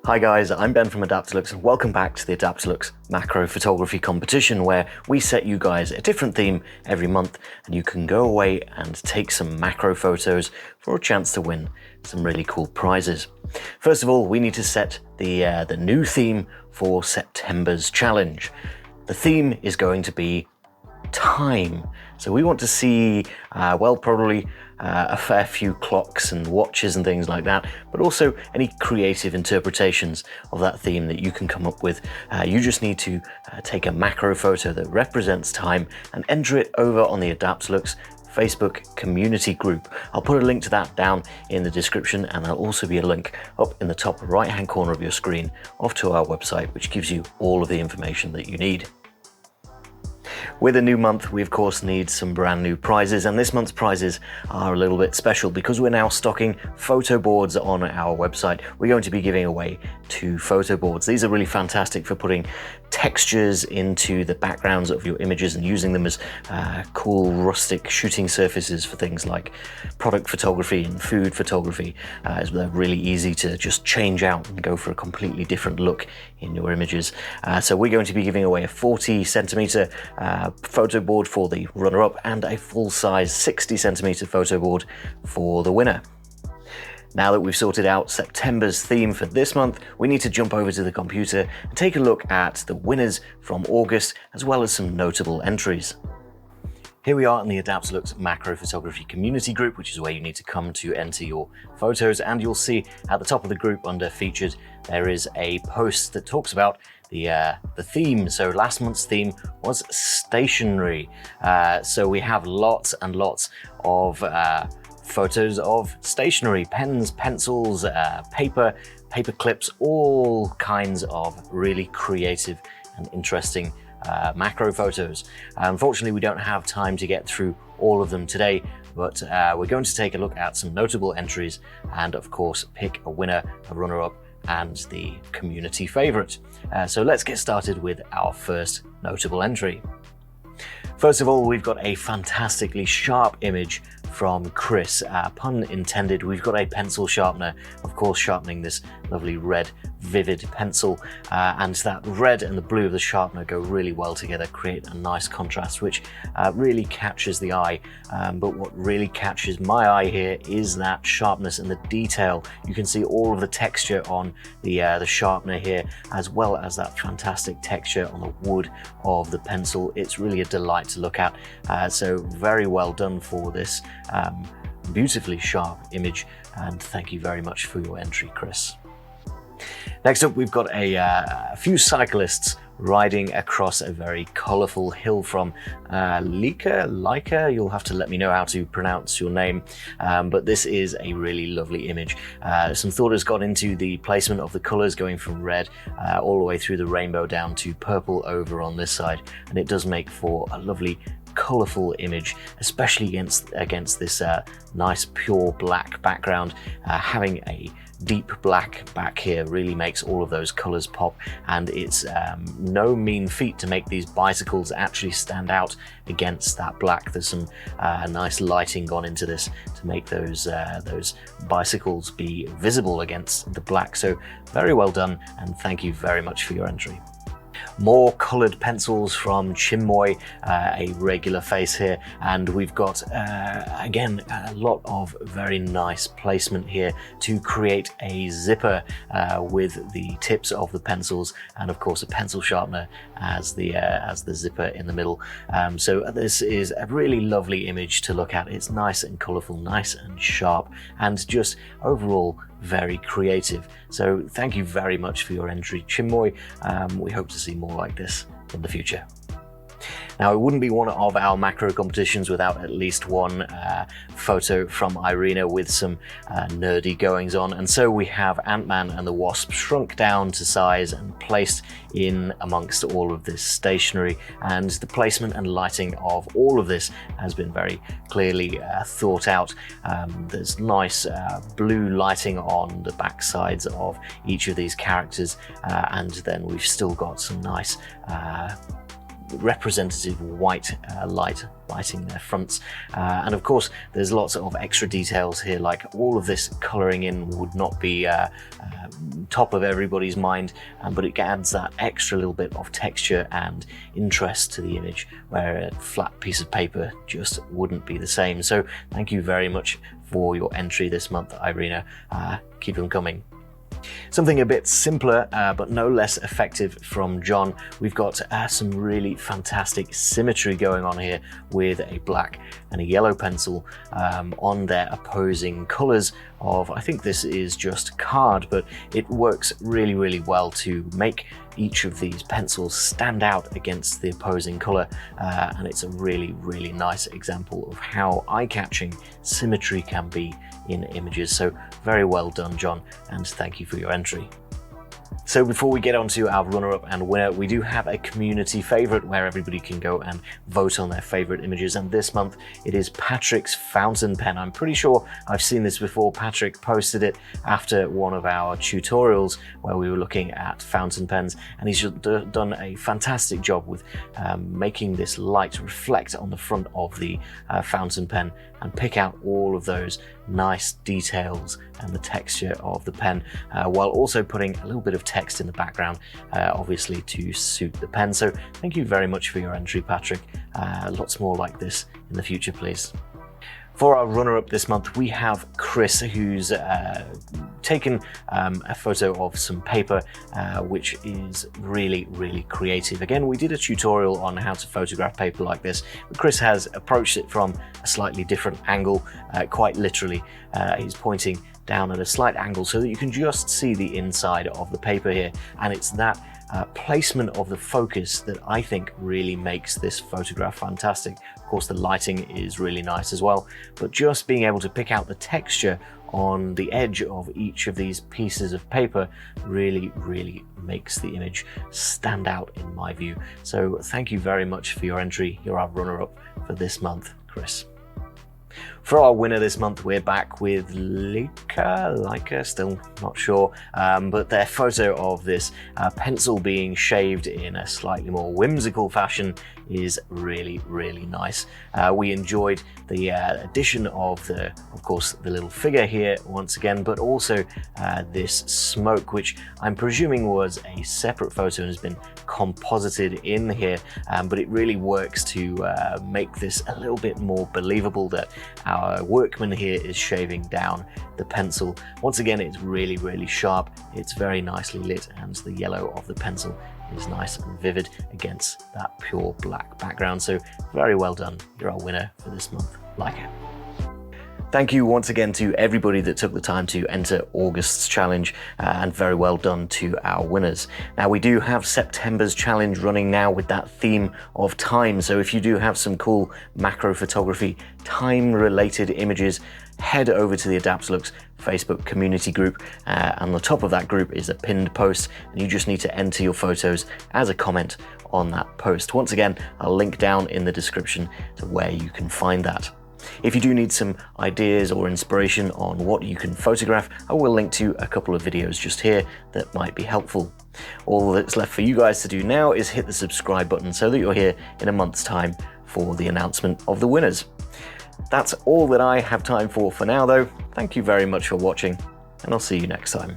Hi guys, I'm Ben from Adaptalux and welcome back to the Adaptalux macro photography competition, where we set you guys a different theme every month and you can go away and take some macro photos for a chance to win some really cool prizes. First of all, we need to set the new theme for September's challenge. The theme is going to be time. So we want to see, probably a fair few clocks and watches and things like that, but also any creative interpretations of that theme that you can come up with. You just need to take a macro photo that represents time and enter it over on the Adaptalux Facebook community group. I'll put a link to that down in the description, and there'll also be a link up in the top right hand corner of your screen off to our website, which gives you all of the information that you need. With a new month, we of course need some brand new prizes, and this month's prizes are a little bit special because we're now stocking photo boards on our website. We're going to be giving away 2 photo boards. These are really fantastic for putting textures into the backgrounds of your images and using them as cool rustic shooting surfaces for things like product photography and food photography. They're really easy to just change out and go for a completely different look in your images. So we're going to be giving away a 40cm photo board for the runner-up and a full-size 60cm photo board for the winner. Now that we've sorted out September's theme for this month, we need to jump over to the computer and take a look at the winners from August, as well as some notable entries. Here we are in the Adaptalux macro photography community group, which is where you need to come to enter your photos, and you'll see at the top of the group under featured there is a post that talks about the theme. So last month's theme was stationery. So we have lots and lots of photos of stationery, pens, pencils, paper clips, all kinds of really creative and interesting macro photos. Unfortunately, we don't have time to get through all of them today, but we're going to take a look at some notable entries and of course pick a winner, a runner-up, and the community favorite. So let's get started with our first notable entry. First of all, we've got a fantastically sharp image from Chris. Pun intended. We've got a pencil sharpener, of course, sharpening this lovely red vivid pencil, and that red and the blue of the sharpener go really well together, create a nice contrast which really catches the eye. But what really catches my eye here is that sharpness and the detail. You can see all of the texture on the sharpener here, as well as that fantastic texture on the wood of the pencil. It's really a delight to look at. So very well done for this beautifully sharp image, and thank you very much for your entry, Chris. Next up, we've got a few cyclists riding across a very colourful hill from Leica. You'll have to let me know how to pronounce your name, but this is a really lovely image. Some thought has gone into the placement of the colours, going from red all the way through the rainbow down to purple over on this side, and it does make for a lovely colourful image, especially against this nice pure black background. Having a deep black back here really makes all of those colours pop, and it's no mean feat to make these bicycles actually stand out against that black. There's some nice lighting gone into this to make those bicycles be visible against the black. So very well done, and thank you very much for your entry. More coloured pencils from Chinmoy, a regular face here, and we've got again a lot of very nice placement here to create a zipper with the tips of the pencils, and of course a pencil sharpener as the zipper in the middle. So this is a really lovely image to look at. It's nice and colourful, nice and sharp, and just overall very creative. So thank you very much for your entry, Chinmoy. We hope to see more like this in the future. Now, it wouldn't be one of our macro competitions without at least one photo from Irina with some nerdy goings on, and so we have Ant-Man and the Wasp shrunk down to size and placed in amongst all of this stationery, and the placement and lighting of all of this has been very clearly thought out. There's nice blue lighting on the back sides of each of these characters, and then we've still got some nice representative white lighting their fronts, and of course there's lots of extra details here, like all of this colouring in would not be top of everybody's mind, but it adds that extra little bit of texture and interest to the image, where a flat piece of paper just wouldn't be the same. So thank you very much for your entry this month, Irina. Keep them coming. Something a bit simpler, but no less effective from John. We've got some really fantastic symmetry going on here with a black and a yellow pencil on their opposing colors of, I think this is just card, but it works really, really well to make each of these pencils stand out against the opposing color. And it's a really, really nice example of how eye-catching symmetry can be in images. So very well done, John, and thank you for your entry. So before we get on to our runner-up and winner, we do have a community favorite where everybody can go and vote on their favorite images. And this month it is Patrick's fountain pen. I'm pretty sure I've seen this before. Patrick posted it after one of our tutorials where we were looking at fountain pens, and he's done a fantastic job with making this light reflect on the front of the fountain pen and pick out all of those nice details and the texture of the pen, while also putting a little bit of text in the background, obviously to suit the pen. So thank you very much for your entry, Patrick. Lots more like this in the future, please. For our runner-up this month, we have Chris, who's taken a photo of some paper, which is really, really creative. Again, we did a tutorial on how to photograph paper like this, but Chris has approached it from a slightly different angle, quite literally. He's pointing down at a slight angle so that you can just see the inside of the paper here, and it's that placement of the focus that I think really makes this photograph fantastic. Of course, the lighting is really nice as well, but just being able to pick out the texture on the edge of each of these pieces of paper really, really makes the image stand out in my view. So thank you very much for your entry. You're our runner-up for this month, Chris. For our winner this month, we're back with Leica, still not sure, but their photo of this pencil being shaved in a slightly more whimsical fashion is really, really nice. We enjoyed the addition of course, the little figure here once again, but also this smoke, which I'm presuming was a separate photo and has been composited in here, but it really works to make this a little bit more believable that our workman here is shaving down the pencil. Once again, it's really, really sharp. It's very nicely lit, and the yellow of the pencil is nice and vivid against that pure black background. So very well done. You're our winner for this month, Leica. Thank you once again to everybody that took the time to enter August's challenge, and very well done to our winners. Now we do have September's challenge running now with that theme of time. So if you do have some cool macro photography, time related images, head over to the Adaptalux Facebook community group. On the top of that group is a pinned post, and you just need to enter your photos as a comment on that post. Once again, I'll link down in the description to where you can find that. If you do need some ideas or inspiration on what you can photograph, I will link to a couple of videos just here that might be helpful. All that's left for you guys to do now is hit the subscribe button so that you're here in a month's time for the announcement of the winners. That's all that I have time for now though. Thank you very much for watching, and I'll see you next time.